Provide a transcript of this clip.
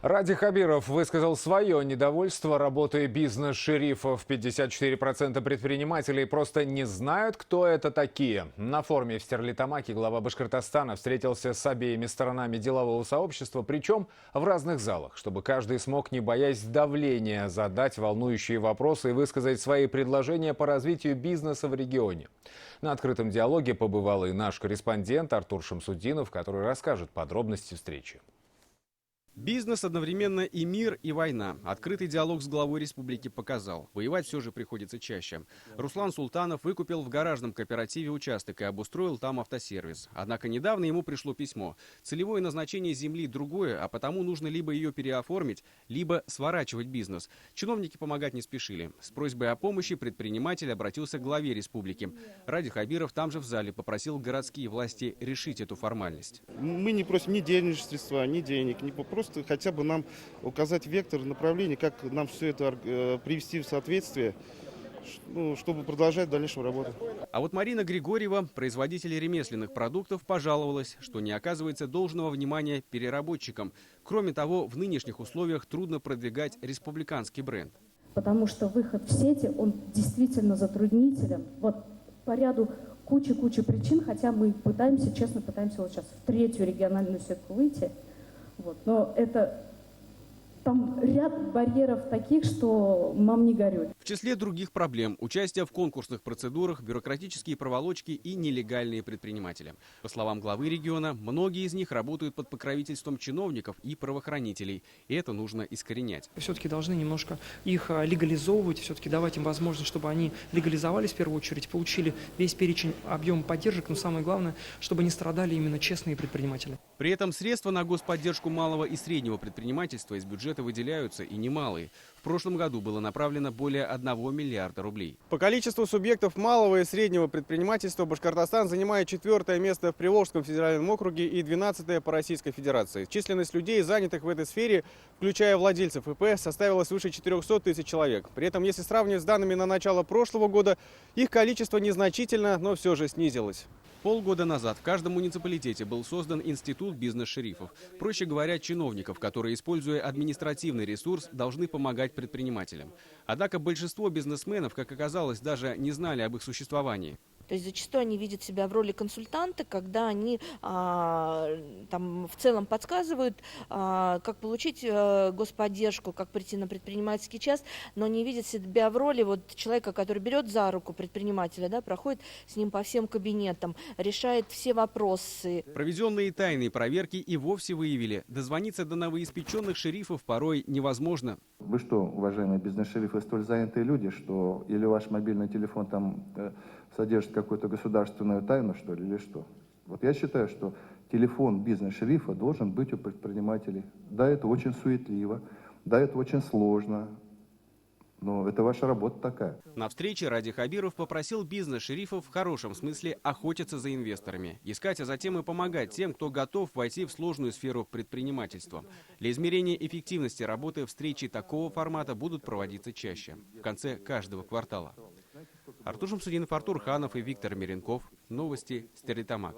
Ради Хабиров высказал свое недовольство работой бизнес-шерифов. 54% предпринимателей просто не знают, кто это такие. На форуме в Стерлитамаке глава Башкортостана встретился с обеими сторонами делового сообщества, причем в разных залах, чтобы каждый смог, не боясь давления, задать волнующие вопросы и высказать свои предложения по развитию бизнеса в регионе. На открытом диалоге побывал и наш корреспондент Артур Шамсудинов, который расскажет подробности встречи. Бизнес одновременно и мир, и война. Открытый диалог с главой республики показал. Воевать все же приходится чаще. Руслан Султанов выкупил в гаражном кооперативе участок и обустроил там автосервис. Однако недавно ему пришло письмо. Целевое назначение земли другое, а потому нужно либо ее переоформить, либо сворачивать бизнес. Чиновники помогать не спешили. С просьбой о помощи предприниматель обратился к главе республики. Ради Хабиров там же в зале попросил городские власти решить эту формальность. Мы не просим ни денежных средств, ни денег, ни просто хотя бы нам указать вектор, направление, как нам все это привести в соответствие, чтобы продолжать дальнейшую работу. А вот Марина Григорьева, производитель ремесленных продуктов, пожаловалась, что не оказывается должного внимания переработчикам. Кроме того, в нынешних условиях трудно продвигать республиканский бренд. Потому что выход в сети, он действительно затруднителен. Вот по ряду куча причин, хотя мы честно пытаемся вот сейчас в третью региональную сетку выйти. Но там ряд барьеров таких, что мам не горюй. В числе других проблем – участие в конкурсных процедурах, бюрократические проволочки и нелегальные предприниматели. По словам главы региона, многие из них работают под покровительством чиновников и правоохранителей. И это нужно искоренять. Все-таки должны немножко их легализовывать, все-таки давать им возможность, чтобы они легализовались в первую очередь, получили весь перечень объема поддержек, но самое главное, чтобы не страдали именно честные предприниматели. При этом средства на господдержку малого и среднего предпринимательства из бюджета выделяются и немалые. В прошлом году было направлено более 1 миллиарда рублей. По количеству субъектов малого и среднего предпринимательства Башкортостан занимает 4-е место в Приволжском федеральном округе и 12-е по Российской Федерации. Численность людей, занятых в этой сфере, включая владельцев ИП, составила свыше 400 тысяч человек. При этом, если сравнивать с данными на начало прошлого года, их количество незначительно, но все же снизилось. Полгода назад в каждом муниципалитете был создан институт бизнес-шерифов. Проще говоря, чиновников, которые, используя административный ресурс, должны помогать предпринимателям. Однако большинство бизнесменов, как оказалось, даже не знали об их существовании. То есть зачастую они видят себя в роли консультанта, когда они там в целом подсказывают, как получить господдержку, как прийти на предпринимательский час, но не видят себя в роли человека, который берет за руку предпринимателя, проходит с ним по всем кабинетам, решает все вопросы. Проведенные тайные проверки и вовсе выявили, дозвониться до новоиспеченных шерифов порой невозможно. Вы что, уважаемые бизнес-шерифы, столь занятые люди, что или ваш мобильный телефон там содержит какую-то государственную тайну, что ли, или что? Вот я считаю, что телефон бизнес-шерифа должен быть у предпринимателей. Да, это очень суетливо, да, это очень сложно, но это ваша работа такая. На встрече Ради Хабиров попросил бизнес-шерифов в хорошем смысле охотиться за инвесторами, искать, а затем и помогать тем, кто готов войти в сложную сферу предпринимательства. Для измерения эффективности работы встречи такого формата будут проводиться чаще, в конце каждого квартала. Артур Шамсудинов, Артур Ханов и Виктор Миренков. Новости Стерлитамак.